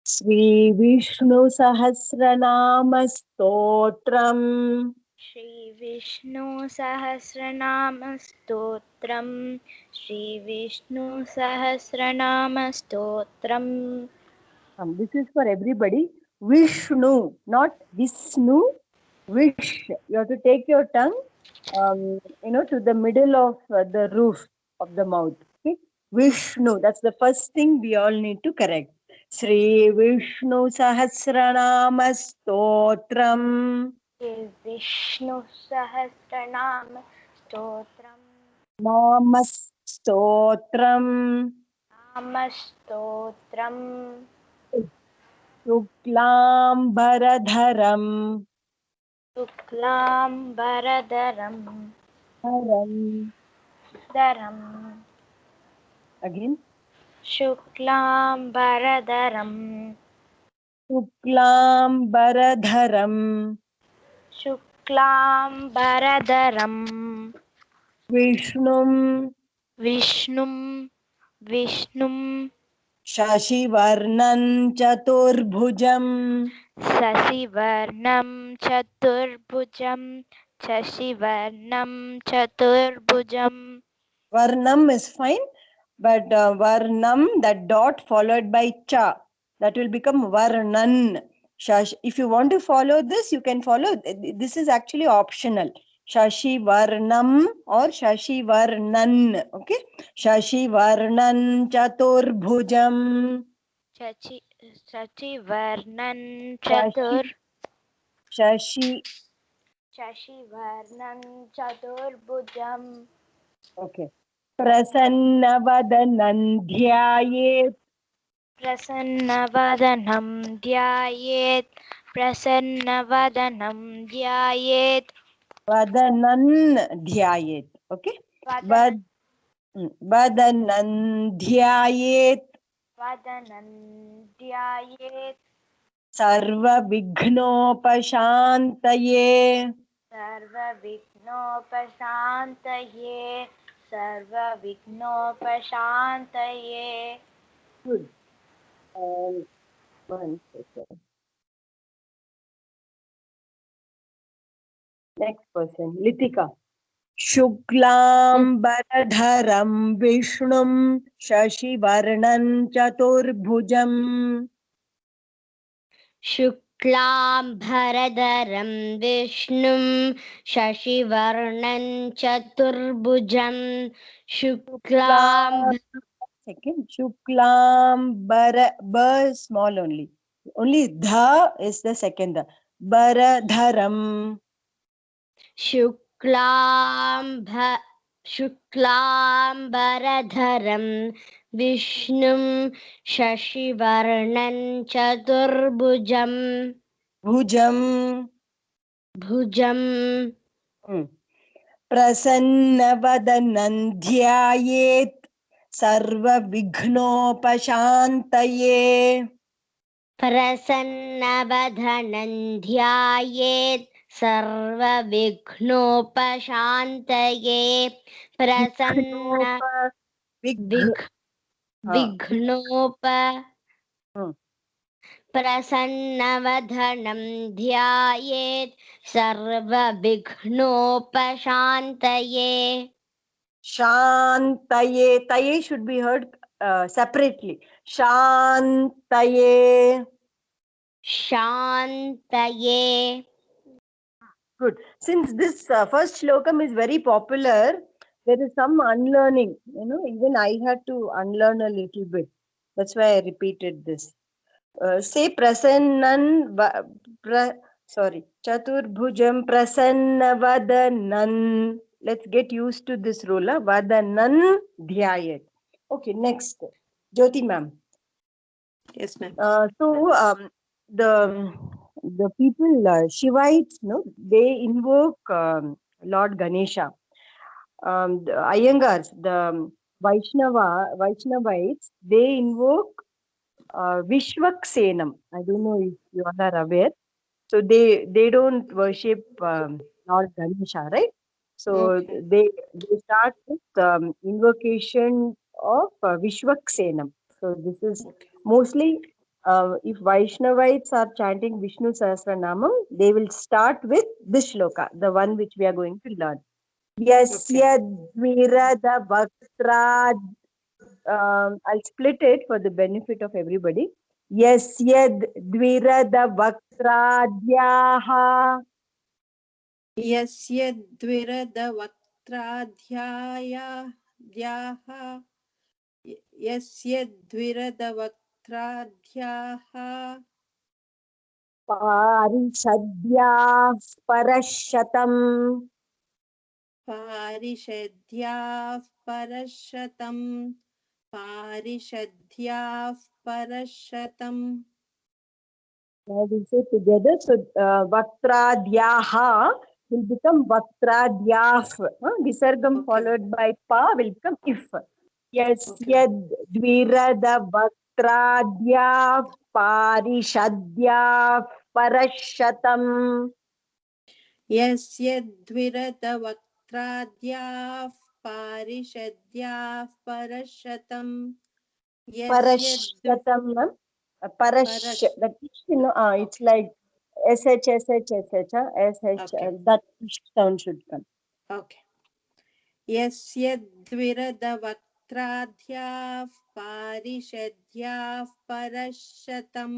Sri Vishnu Sahasranama Stotram श्रीविष्णुसहस्रनामस्तोत्रम् श्रीविष्णुसहस्रनामस्तोत्रम् This is for everybody. Vishnu, not Vishnu. Vish. You have to take your tongue, to the middle of the roof of the mouth. Okay. Vishnu. That's the first thing we all need to correct. Sri Vishnu Sahasranama Stotram. श्रीविष्णुसहस्रनामस्तोत्रम् Namastotram. नामस्तोत्रम् शुक्लाम्बरधरम् शुक्लाम्बरधरम् धरम् again शुक्लाम्बरधरम् शुक्लाम्बरधरम् शुक्लाम्बरधरम् विष्णुं विष्णुं शशिवर्णं चतुर्भुजम् शशिवर्णं चतुर्भुजम् Varnam is fine, but Varnam, that dot followed by cha, that will become Varnan. If you want to follow this, you can follow. This is actually optional. Shashi Varnam or Shashi Varnan. Okay. Shashi Varnan Chaturbhujam. शशिवर्णं Shashi Shashi. चतुर्भुजम् Okay. Prasannavadanam dhyayet. प्रसन्नवदनं ध्यायेत् Vadanan dhyayet. Okay. वदनं Vadanan dhyayet. वदनं ध्यायेत् Sarva Vighnopashantaye. सर्वविघ्नोपशान्तये Good. One second. Next person, Litika. Shuklambaradharam Vishnum Shashivarnan Chaturbhujam. शुक्लाम्भरधरं विष्णुं शशिवर्णं चतुर्भुजं शुक्लां Second, Shuklam small only. Only dha is the second. Baradharam. शुक्लाम्भ शुक्लाम्बरधरं विष्णुं शशिवर्णं चतुर्भुजं Bhujam. भुजं Prasannavadanam dhyayet sarva vighnopashantaye. प्रसन्नवदनं ध्यायेत् सर्वविघ्नोपशान्तये प्रसन्न Vignopa. विघ् हाँ. विघ्नोप प्रसन्नवदनं ध्यायेत् सर्वविघ्नोपशान्तये Shantaye. Taye should be heard separately. Shantaye. शान्तये. Good. Since this first shlokam is very popular, there is some unlearning. Even I had to unlearn a little bit. That's why I repeated this. Say prasannan. Chaturbhujam prasannavadanan. Let's get used to this rule. Vadanan dhyayat. Okay, next. Jyoti ma'am. Yes, ma'am. The people Shivites, they invoke Lord Ganesha. The Iyengars, the Vaishnavites, they invoke Vishwaksenam. I don't know if you all are aware. So they don't worship Lord Ganesha, right? So Okay. they start with invocation of Vishwaksenam. So this is mostly if Vaishnavites are chanting Vishnu Sahasranamam, they will start with this shloka, the one which we are going to learn. Yasya dvirada vaktra. I'll split it for the benefit of everybody. Yasya dvirada vaktradhyaha. Yasya dvirada vaktradhyaha. Yasya dvirada vaktradhyaha. Parishadhyah parashatam. Parishadhyah parashatam. Parishadhyah parashatam. Now we say together. So vaktradhyaha will become vaktradhyah. Visargam Okay. followed by pa will become if. Yasya dvirada vaktradhyah parishadhyah parashatam. Yasya dvirada vaktradhyaah parishadhyah parashatam. Parashatam. Parash. That it's like sh sh sh sh sh. Okay. That sound should come. Okay. Yasya dvirada vaktradhyaah parishadhyah parashatam.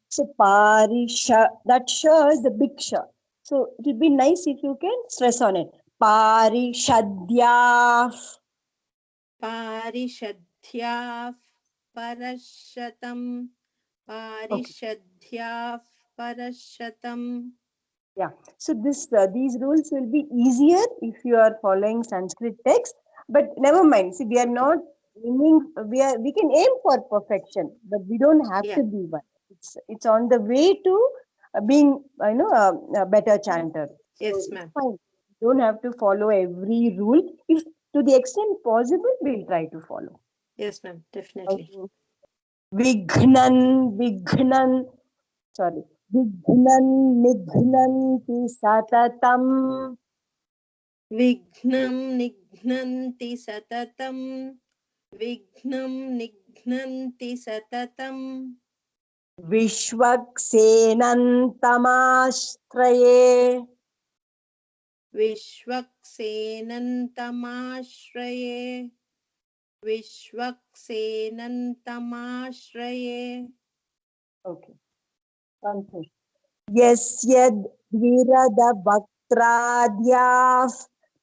So parisha, that sha is the big sha. So it will be nice if you can stress on it. Parishadhyah. Parishadhyah parashatam. Parishadhyah parashatam. Yeah. So these rules will be easier if you are following Sanskrit text. But never mind. See, we are not aiming. We can aim for perfection, but we don't have Yeah. to be one. It's on the way to being a better chanter. Yes, So ma'am. it's fine. You don't have to follow every rule. If to the extent possible, we'll try to follow. Yes, ma'am. Definitely. Okay. Vignan. Sorry. Nignanti satatam. Vignam nignanti satatam. Vignam nignanti satatam. Vishwaksenantamastraye. Vishwaksenantamaashraye. Vishwaksenantamaashraye. Okay. Santosh. Yasyad dvirada vaktradhyah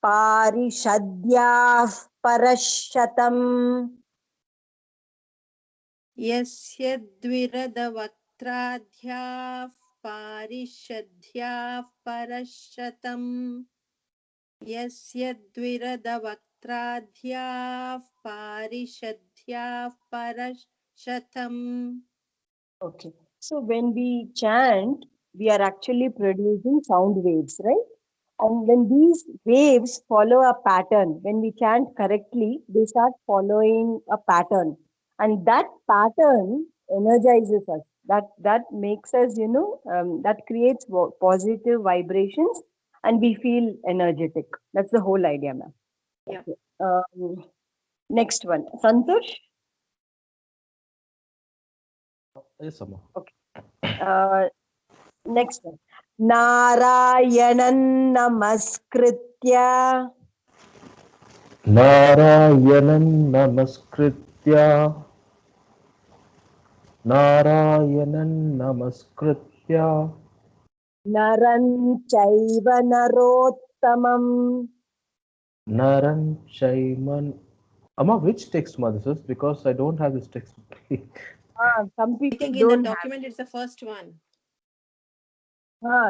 parishadhyah parashatam. Yasya dvirada vaktradhyah parishadhyah parashatam. Yasya dvirada vaktradhyah parishadhyah parashatam. Okay. So when we chant, we are actually producing sound waves, right? And when these waves follow a pattern, when we chant correctly, they start following a pattern. And that pattern energizes us. That makes us, that creates positive vibrations and we feel energetic. That's the whole idea, ma'am. Yeah. Okay. Next one. Santosh? Yes, Amma. Next one. Narayanan namaskritya. Narayanam namaskritya. Narayanam namaskritya. Naran chaiva narottamam. Naran Chaiman. Amma, which text, Ma, this is? Because I don't have this text. Some I people think in the don't have. document it's the first one.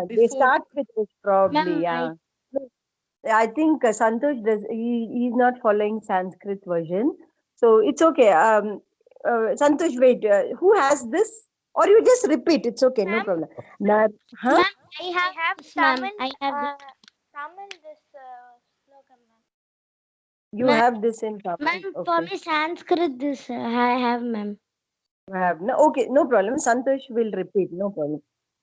They Before- start with this probably. Ma'am, Yeah. I think Santosh he's not following Sanskrit version, so it's okay. Santosh, wait. Who has this? Or you just repeat. It's okay. No Ma'am? problem. Ma'am, I I have have this, ma'am. summoned, I have this. summoned this sloka, ma'am. You Ma'am, have this in common. Ma'am, for Okay. me Sanskrit this I have, ma'am. You have no. Okay. No problem. Santosh will repeat. No problem.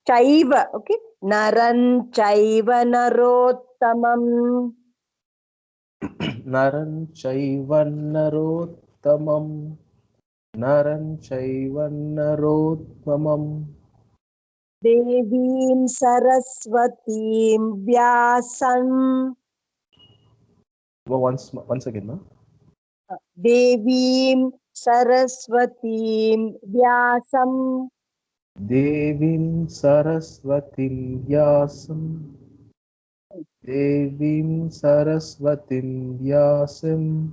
Chaiva. Okay. Naran chaiva narottamam. Naran Chaivan Narottamam. Naran chaiva narottamam. Devim Saraswatim Vyasam. Once again, na? Devim Saraswatim Vyasam. Devim Saraswatim Vyasam. Devim Saraswatim Vyasam.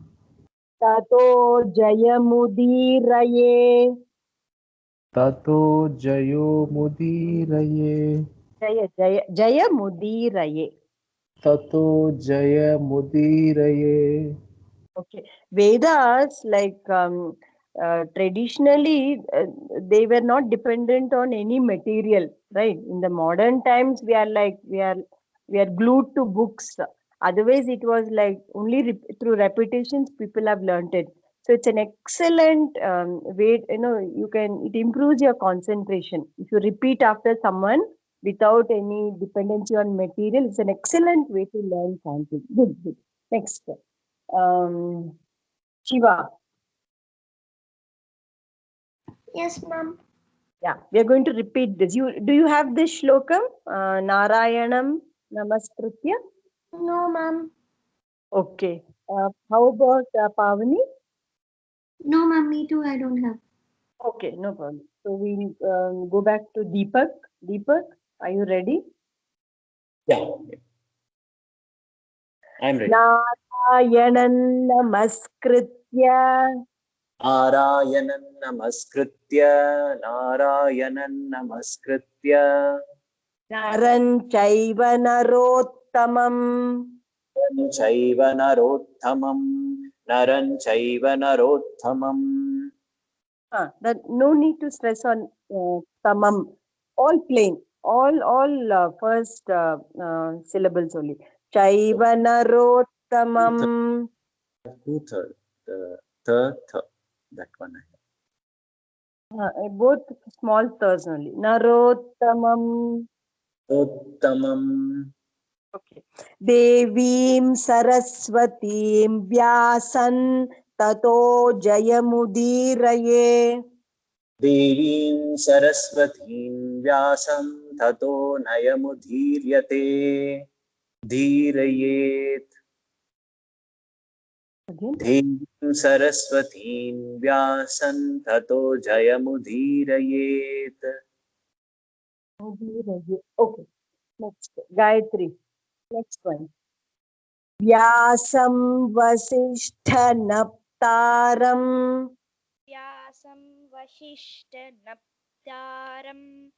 Tato Jayamudiraye. Tato Jayo Mudiraye. Jayamudiraye. Tato Jaya Mudiraye. Okay. Vedas, traditionally, they were not dependent on any material, right? In the modern times, we are glued to books. Otherwise, it was like only through repetitions people have learnt it. So it's an excellent way. It improves your concentration if you repeat after someone without any dependency on material. It's an excellent way to learn something. Good, good. Next. Shiva. Yes, ma'am. Yeah, we are going to repeat this. Do you have this shlokam? Narayanam Namaskritya. No, ma'am. Okay. How about Pavani? No, ma'am. Me too. I don't have. Okay, no problem. So we go back to Deepak. Deepak, are you ready? Yeah, I'm ready. Narayanan Namaskritya. Narayanan namaskritya, Narayanan namaskritya, Naran Chaiva Narottamam. Naran chaiva narottamam, Naran chaiva narottamam. That no need to stress on tamam. All plain. All first syllables only. Chaiva narottamam. Two third, that one. Both small thirds only. Narottamam. Uttamam, Okay. Devim Saraswatim Vyasan Tato Jayamudiraye. Devim Saraswatim Vyasam Tato Nayamudhiryate Dhirayet. Again. Devim Saraswatim Vyasam Tato Jayamudhirayet. Okay. Next. Gayatri. Next one. Vyasam Vasishtha Naptaram. Vyasam Vashishta Naptaram.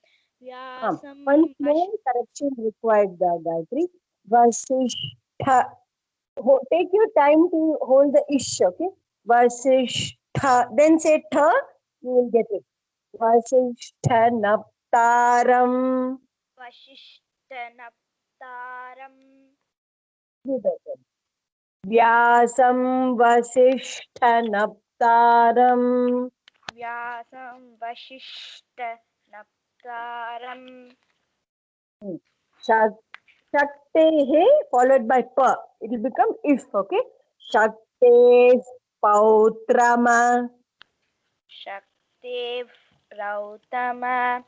One more correction required, Gayatri. Vasishtha. Take your time to hold the ish, okay? Vasishtha. Then say tha, you will get it. Vasishtha Naptaram. Vashishta Naptaram. Vyasam Vasishtha Naptaram. Vyasam Vashishta Naptaram. Shaktehe followed by pa. It will become if, okay? Shakte Pautrama. Shakti Prautama.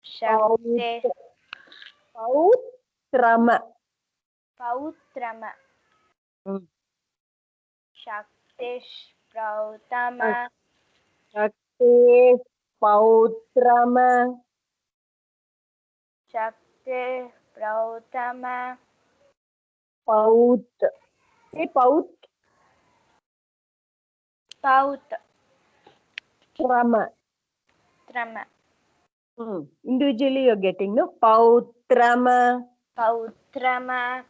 Shakti Pautrama. Pautrama. Hmm. Shakti Prautama. Shakte Pautrama. Shakti Prautama. Paut. Say Paut. Trama. Trama. Individually you're getting, no? Pautrama. Pautrama.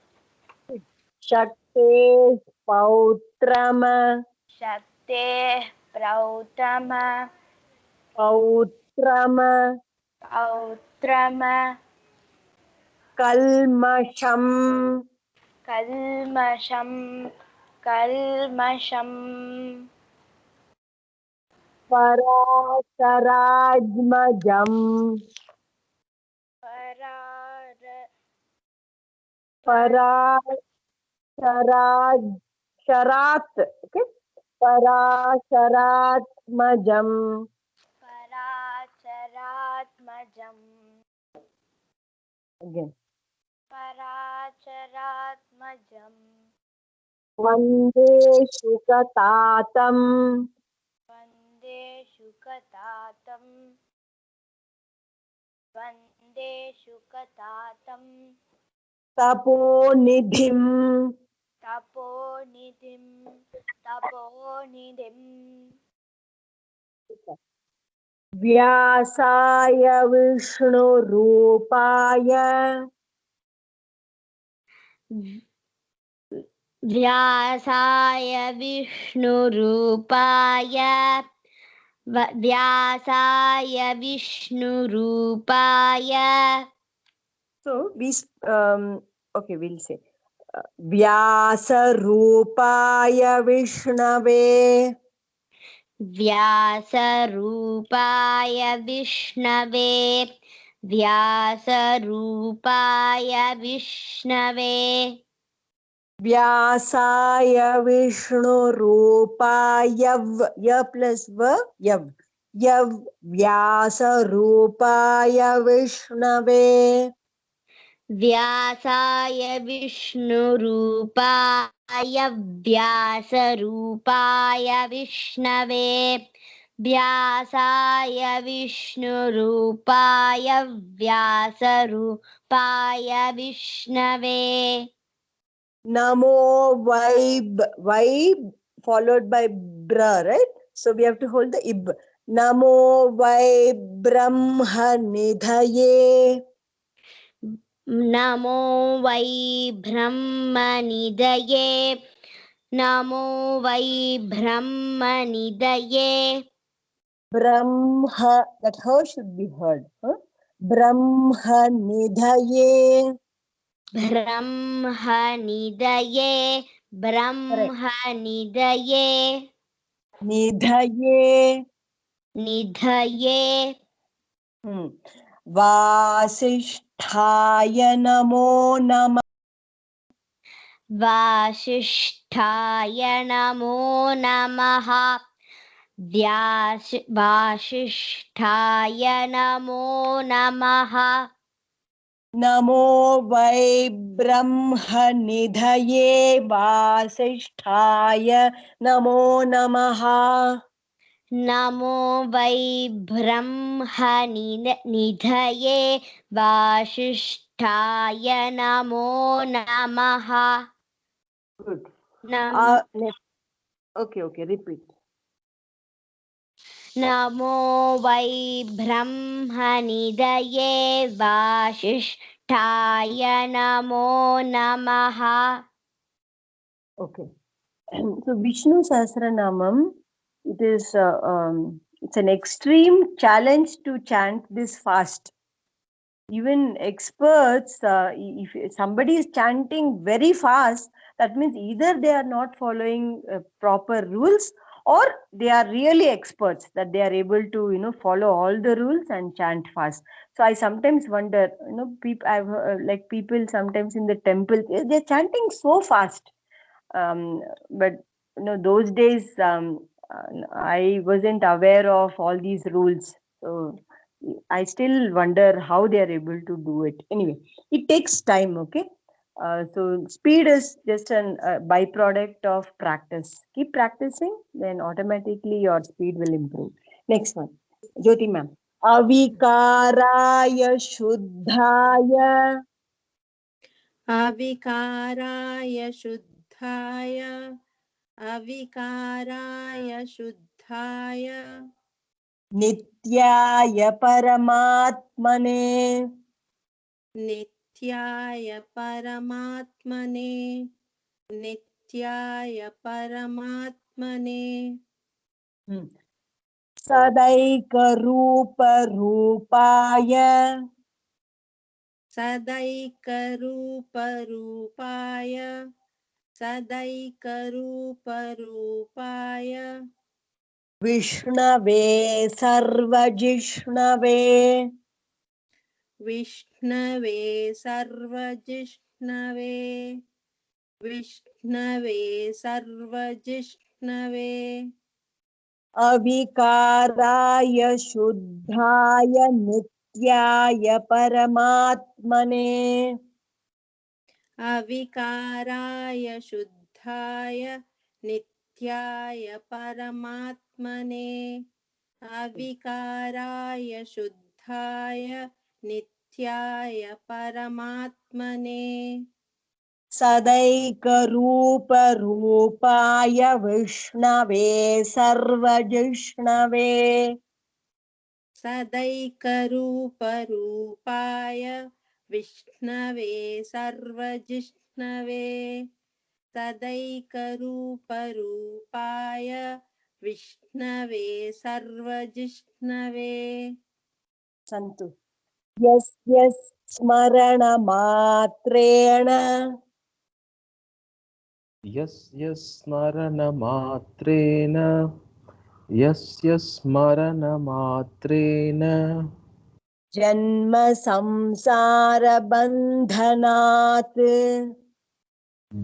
Shakte Pautrama. Shakti Prautama. Pautrama. Pautrama. Kalmasham. Kalmasham. Kalmasham. Parasarajmajam. Sharat. Okay. पराशरात्मजम् पराचरात्मजम् again पराचरात्मजम् वन्दे शुकतातम् वन्दे शुकतातम् वन्दे शुकतातम् तपोनिधिम् तपोनिधिम् तपोनिधिम् व्यासाय विष्णुरूपाय व्यासाय विष्णुरूपाय व्यासाय विष्णुरूपाय so okay we'll say व्यासरूपाय विष्णवे व्यासरूपाय विष्णवे व्यासरूपाय विष्णवे व्यासाय विष्णुरूपाय य plus v यव यव व्यासरूपाय विष्णवे व्यासाय विष्णुरूपाय व्यासरूपाय विष्णवे व्यासाय विष्णुरूपाय व्यासरूपाय विष्णवे नमो वै followed by bra, right? So we have to hold the ib. Namo वै ब्रह्मनिधये नमो वै ब्रह्मनिधये नमो वै ब्रह्मनिधये Brahma, that her should be heard. Huh? Brahmanidaye. ब्रह्मनिधये ब्रह्मनिधये Nidaye. निधये Vasishthaya namo nama. वासिष्ठाय नमो नमः वासिष्ठाय नमो नमः Namo वै ब्रह्मनिधये वासिष्ठाय नमो नमः. नमो वै ब्रह्मनिधये वासिष्ठाय नमो नमः Good. नम Okay, repeat. नमो वै ब्रह्मनिधये वासिष्ठाय नमो नमः Okay. So Vishnu Sahasranamam, it is it's an extreme challenge to chant this fast. Even experts, if somebody is chanting very fast, that means either they are not following proper rules, or they are really experts, that they are able to follow all the rules and chant fast. So I sometimes wonder, people I've like people sometimes in the temple, they're chanting so fast. But those days I wasn't aware of all these rules, so I still wonder how they are able to do it. Anyway, it takes time. Okay, so speed is just an byproduct of practice. Keep practicing, then automatically your speed will improve. Next one, Jyoti ma'am. Avikaraya Shuddhaya. अविकाराय शुद्धाय अविकाराय शुद्धाय नित्याय परमात्मने नित्याय परमात्मने नित्याय परमात्मने सदैकरूपरूपाय सदैकरूपरूपाय सदैकरूपरूपाय विष्णवे सर्वजिष्णवे विष्णवे सर्वजिष्णवे विष्णवे सर्वजिष्णवे विष्णवे अविकाराय शुद्धाय नित्याय परमात्मने अविकाराय शुद्धाय नित्याय परमात्मने अविकाराय शुद्धाय नित्याय परमात्मने सदैकरूपरूपाय विष्णवे सर्वजिष्णवे सदैकरूपरूपाय विष्णवे सर्वजिष्णवे सदैकरूपरूपाय विष्णवे सर्वजिष्णवे सन्तु यस्य स्मरणमात्रेण यस्य स्मरणमात्रेण यस्य स्मरणमात्रेण जन्म संसारबन्धनात्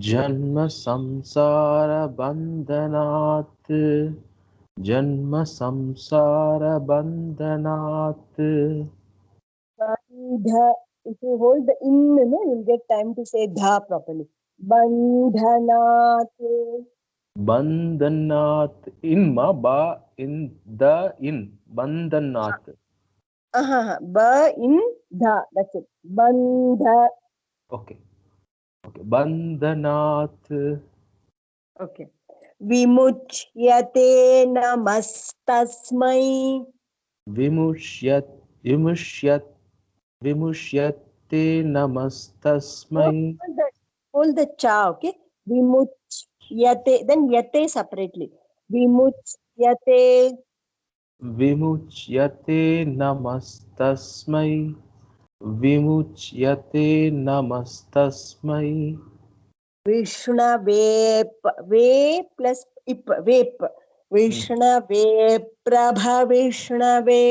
जन्म संसारबन्धनात् जन्म संसारबन्धनात् बन्ध if you hold the in no you'll get time to say dha properly bandhanat बन्धनात् in ma ba in the in बन्धनात् ba in dha that's it bandha okay बन्धनात् okay vimuchyate namastasmai विमुष्यते नमस्तस्मै hold the cha okay vimuchyate then yate separately vimuchyate विमुच्यते नमस्तस्मै विमुच्यते नमस्तस्मै विष्णवे वे plus ip vep विष्णवे प्रभविष्णवे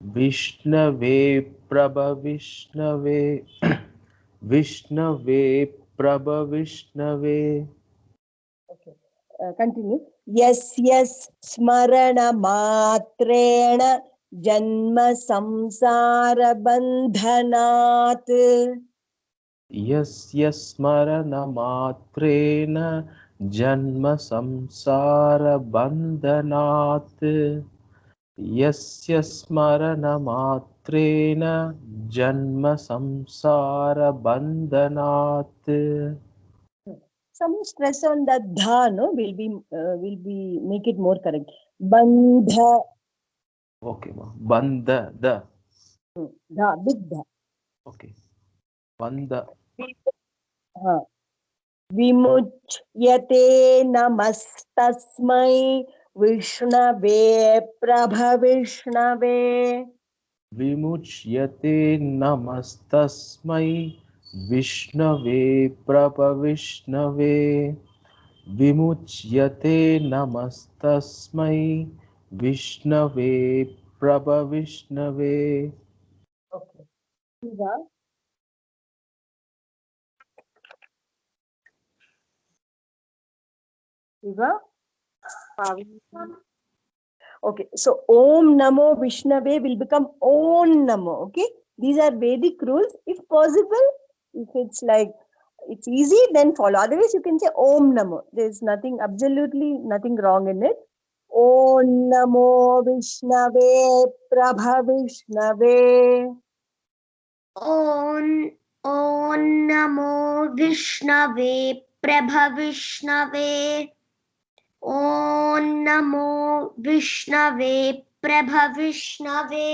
विष्णवे प्रभविष्णवे विष्णवे प्रभविष्णवे okay continue यस्य स्मरणमात्रेण जन्म संसारबन्धनात् यस्य स्मरणमात्रेण जन्म संसारबन्धनात् यस्य स्मरणमात्रेण जन्म संसारबन्धनात् some stress on the dha no will be make it more correct bandha okay ma banda the dha big dha okay banda ha vimuchyate namastasmai विष्णवे प्रभविष्णवे विमुच्यते नमस्तस्मै विष्णवे प्रभविष्णवे विमुच्यते नमस्तस्मै विष्णवे प्रभविष्णवे okay Shiva Shiva okay so om namo vishnave will become om namo okay these are Vedic rules if possible if it's like it's easy then follow otherwise you can say om namo there's nothing absolutely nothing wrong in it om namo vishnave prabhavishnave ॐ नमो विष्णवे प्रभविष्णवे ॐ नमो विष्णवे प्रभविष्णवे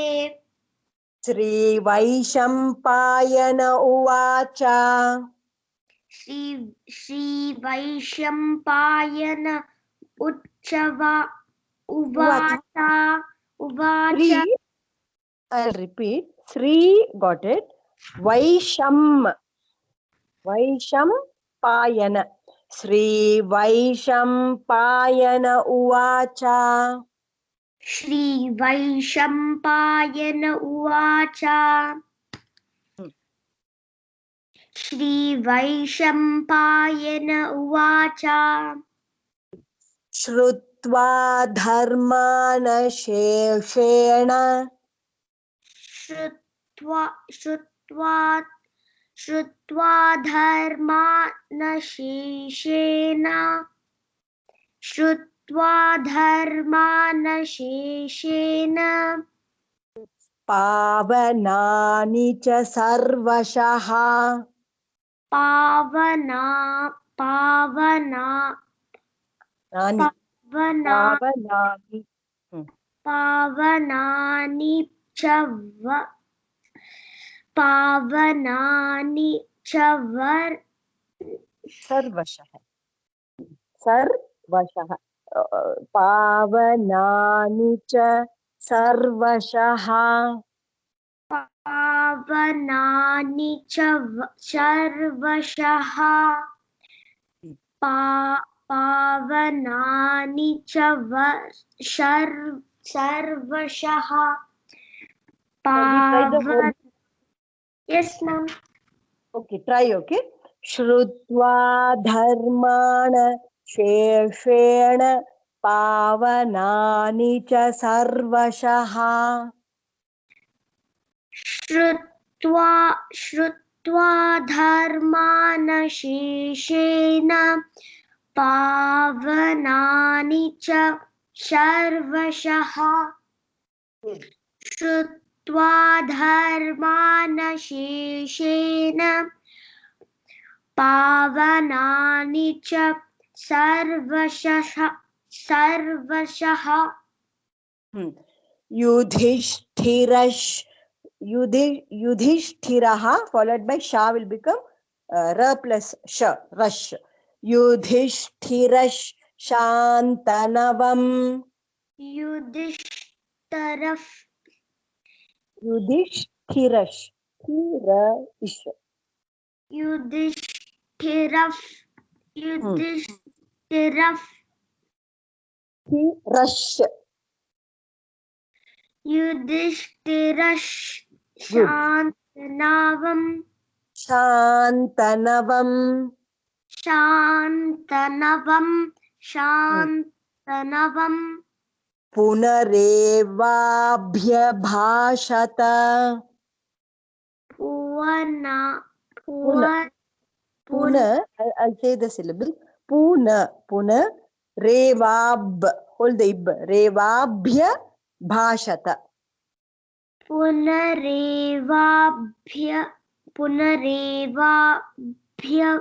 श्री वैशंपायन उवाच श्री वैशंपायन उवाच Three, I'll repeat. Three, got it. Vaishampayana. Sri Vaishampayana Uvacha. Shri Vaishampayana उवाच श्री वैशंपायन उवाच श्रुत्वा धर्मानशेषेण श्रुत्वा धर्मानशेषेण पावनानि च सर्वशः नानि पावनानि पावनानि च सर्वशः सर्वशः पावनानि च सर्वशः पावनानि च सर्वशः पावनानि च सर्वशः Yes, ma'am. Okay, try. Okay. श्रुत्वा धर्माण शेषेण पावनानि च सर्वशः श्रुत्वा धर्मानशेषेण पावनानि च सर्वशः श्रुत्वा धर्मानशेषेण पावनानि च सर्वशः युधिष्ठिरः followed by sha will become ra plus sha, rush. Yudhishthirash Shantanavam. Yudhishthirash Shantanavam Punarevaabhyabhashata. Puna, I'll say the syllable. Puna revab, hold the ib, revabhya bhashata. Punarevyabhashata.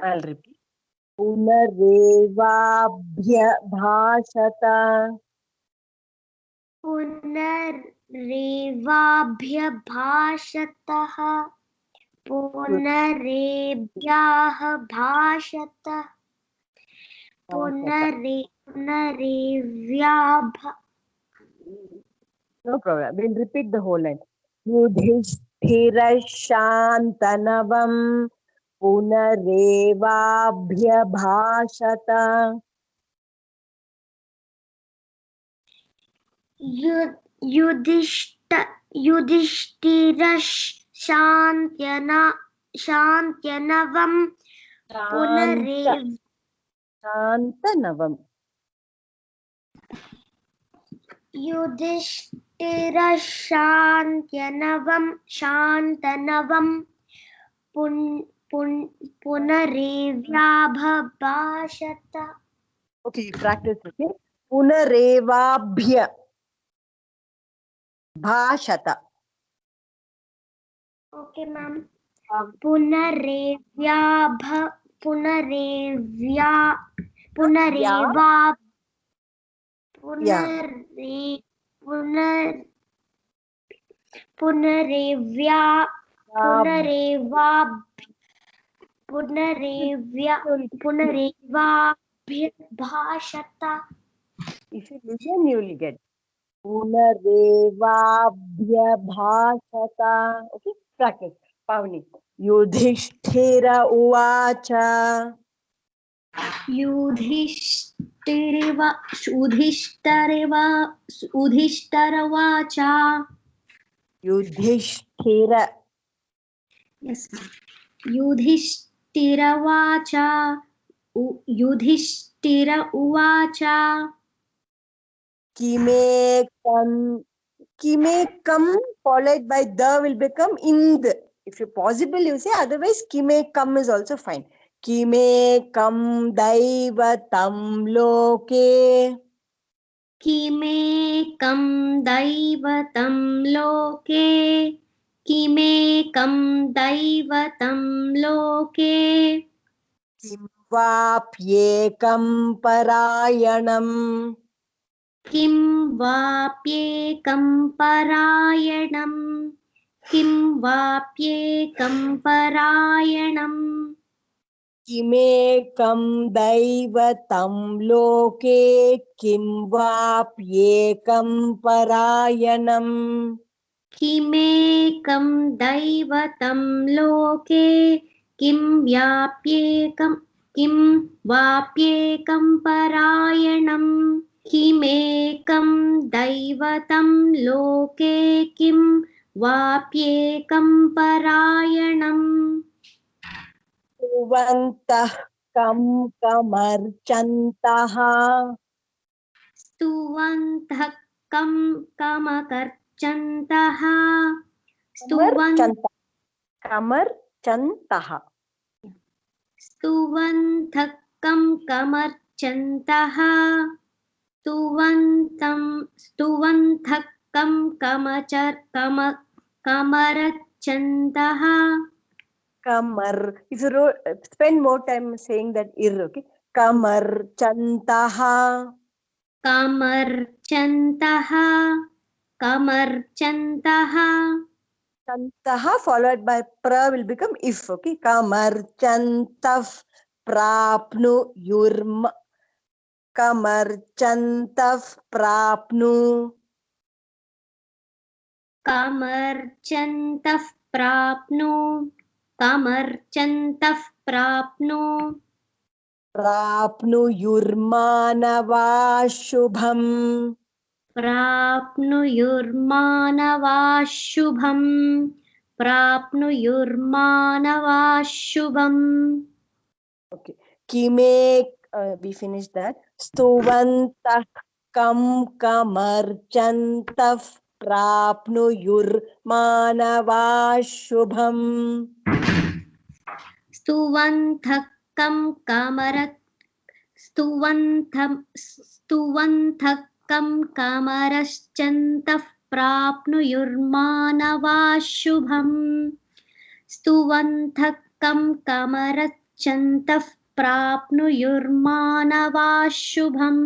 I'll repeat. Punarevaabhyabhashata. पुनरेवाभ्यभाषतः पुनरेभ्यः भाषतः पुनरेव्याभ. No problem. We'll repeat the whole line. Yudhishthirashantanavam punarevaabhyabhashata. Yudhishthirash Shantanavam Shantanavam. Yudhishthirash Shantanavam punarevyabhashata. Okay, you practice, okay? Punarevabhya bhashata. Okay, ma'am. Punarevyabha punarevaabhyabhashata. If you listen, you will get. Punarevabhyabhashata. Okay, practice. Pavni. Yudhishthira uvacha. उधिष्ठरवाच Yudhishthira. Yes, ma'am. युधिष्ठिरवाच Yudhishthira उवाच Kimekam followed by the will become ind. If you possible, you say. Otherwise, kimekam is also fine. Kimekam daivatam loke. किमेकं दैवतं लोके किमेकं दैवतं लोके Kim vapyekam parayanam. किं वाप्येकं परायणं किं वाप्येकं परायणम् किमेकं दैवतं लोके किं वाप्येकं परायणम् किमेकं दैवतं लोके किं वाप्येकं परायणम् किमेकं दैवतं लोके किं वाप्येकं परायणम् स्तुवन्तः कं कमर्चन्तः स्तुवन्तः कमकर्चन्तः कमर्चन्तः स्तुवन्तः कमर्चन्तः स्तुवन्तः कमरचन्तः Kamar. If you spend more time saying that okay. Kamarchantaha. Chantaha followed by pra will become if. Okay. Kamarchantaf prapnu yurma. Kamarchantaf prapnu. कामर्चन्तः प्राप्नु प्राप्नु युर्मानवा शुभम् प्राप्नुयुर्मानवा शुभम् Okay. We finished that. Stuvantah kam kamarchantah prapnu yurmanava shubham. स्तुवन्तः कं कामरश्चन्तः प्राप्नुयुर्मानवा शुभम् स्तुवन्तः कं कामरश्चन्तः प्राप्नुयुर्मानवा शुभम्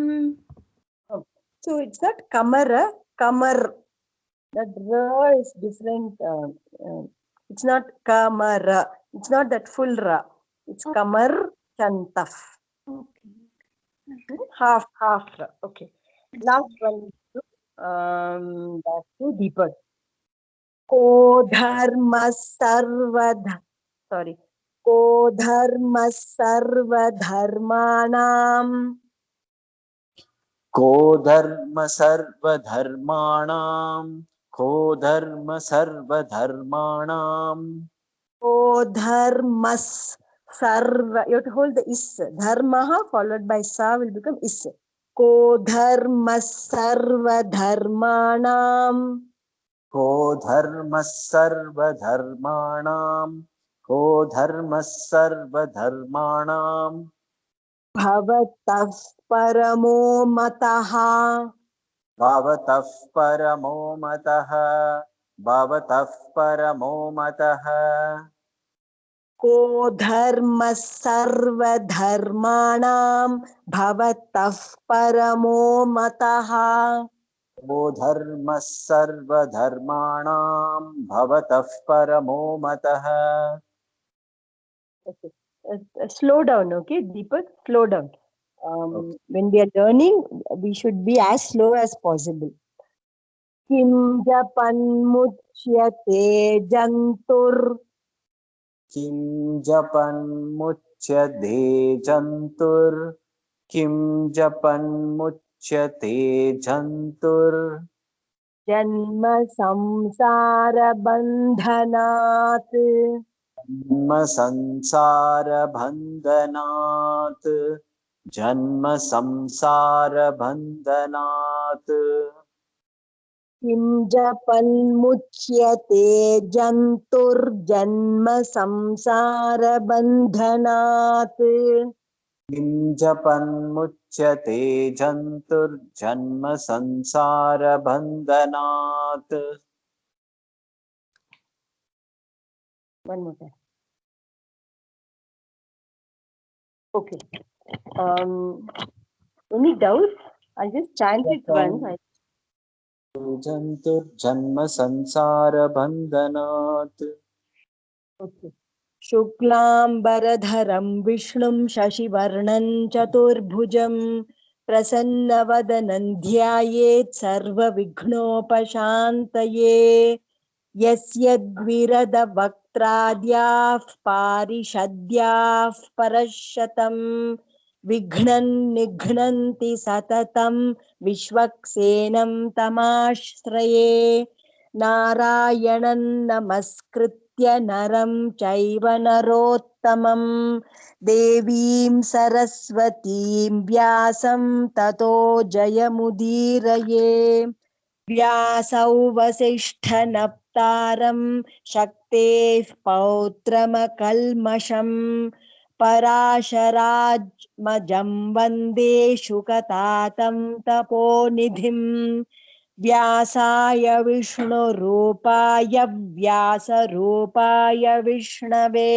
So it's not kamara, kamar. That ra is different. It's not kamara. It's not that full ra. It's kamar chantaf. Okay. Half ra. Okay. Last one. That's to Deepak. Ko dharma sarvadha. Sorry. Ko dharma sarvadharmanam. को धर्म सर्वधर्माणां को धर्म सर्वधर्माणां Ko dharmas sarva. You have to hold the is. Dharmaha followed by sa will become is. Ko dharmas sarvadharmanam. को धर्म सर्वधर्माणां को धर्म सर्वधर्माणां Bhavatah paramo mataha. भवतः परमो मतः भवतः परमो मतः Ko dharmas sarvadharmanam. Bhavatah paramo mataha. वो धर्मः सर्वधर्माणां भवतः परमो मतः Okay. Slow down, okay, Deepak, slow down. When we are learning, we should be as slow as possible. Kim japan muchyate jantur. किं जपन् मुच्यते जन्तुर् किं जपन्मुच्यते जन्तुर् जन्म संसार बंधनात् जन्म संसारबन्धनात् जन्म संसारबन्धनात् किं जपन्मुच्यते जन्तुर्जन्म संसार बंधनात् किं जपन्मुच्यते जन्तुर्जन्म संसारबन्धनात् One more time. Okay. Any doubts? I'll just chant it once. जन्तुर्जन्म संसारबन्धनात् Okay. शुक्लाम्बरधरं विष्णुं शशिवर्णं चतुर्भुजं प्रसन्नवदनं ध्यायेत् सर्वविघ्नोपशान्तये यस्य द्विरदवक्त्राद्याः पारिषद्याः परशतं विघ्नं निघ्नन्ति सततं विश्वक्सेनं तमाश्रये नारायणं नमस्कृत्य नरं चैव नरोत्तमं देवीं सरस्वतीं व्यासं ततो जयमुदीरये व्यासौ वसिष्ठनप्तारं शक्तेः पौत्रमकल्मषं पराशरात्मजं वन्दे शुकतातं तपोनिधिं व्यासाय विष्णुरूपाय व्यासरूपाय विष्णवे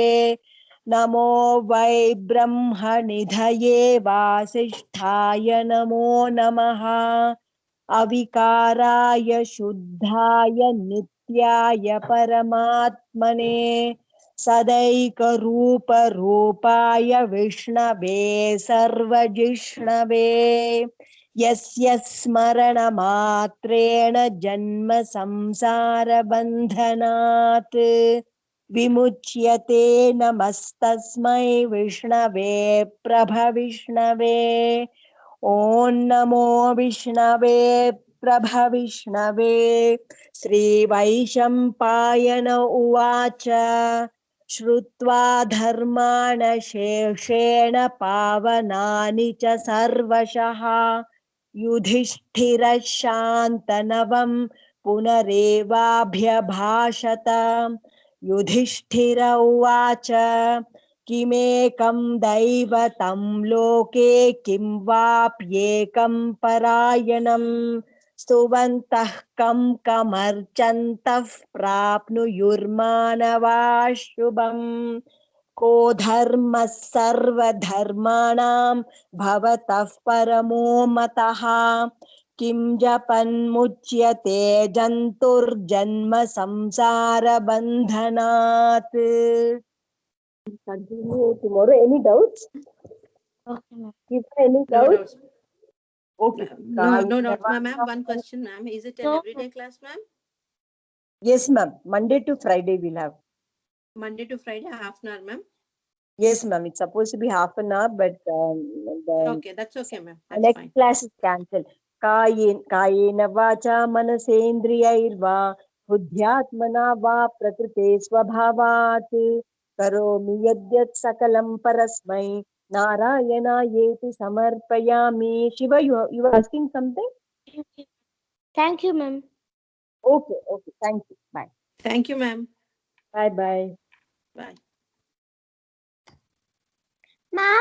नमो वै ब्रह्मनिधये वासिष्ठाय नमो नमः अविकाराय शुद्धाय नित्याय परमात्मने सदैकरूपरूपाय विष्णवे सर्वजिष्णवे यस्य स्मरणमात्रेण जन्म संसारबन्धनात् विमुच्यते नमस्तस्मै विष्णवे प्रभविष्णवे ॐ नमो विष्णवे प्रभविष्णवे श्रीवैशम्पायन उवाच श्रुत्वा धर्मान् शेषेण पावनानि च सर्वशः युधिष्ठिरः शान्तनवं पुनरेवाभ्यभाषत युधिष्ठिर उवाच किमेकं दैवतं लोके किं वाप्येकं परायणं स्तुवन्तः कं कमर्चन्तः प्राप्नुयुर्मानवाः शुभम् को धर्मः सर्वधर्माणां भवतः परमो मतः किं जपन्मुच्यते जन्तुर्जन्म संसारबन्धनात् Continue tomorrow. Any doubts? Okay, ma'am. If any No doubts? doubts. Okay. No doubts, ma'am. One question, ma'am. Is it an No. everyday class, ma'am? Yes, ma'am. Monday to Friday we'll have. Monday to Friday, half an hour, ma'am. Yes, ma'am. It's supposed to be half an hour, but the Okay, that's okay, ma'am. the That's next fine. class is cancelled. कायेन वाचा मनसेन्द्रियैर्वा बुद्ध्यात्मना वा प्रकृते स्वभावात् करोमि यद्यत् सकलं परस्मै नारायणायेति समर्पयामि. Shiva, you are asking something? Thank you, ma'am. Okay, okay. Thank you. Bye. Thank you, ma'am. Bye, bye. Bye. Ma'am.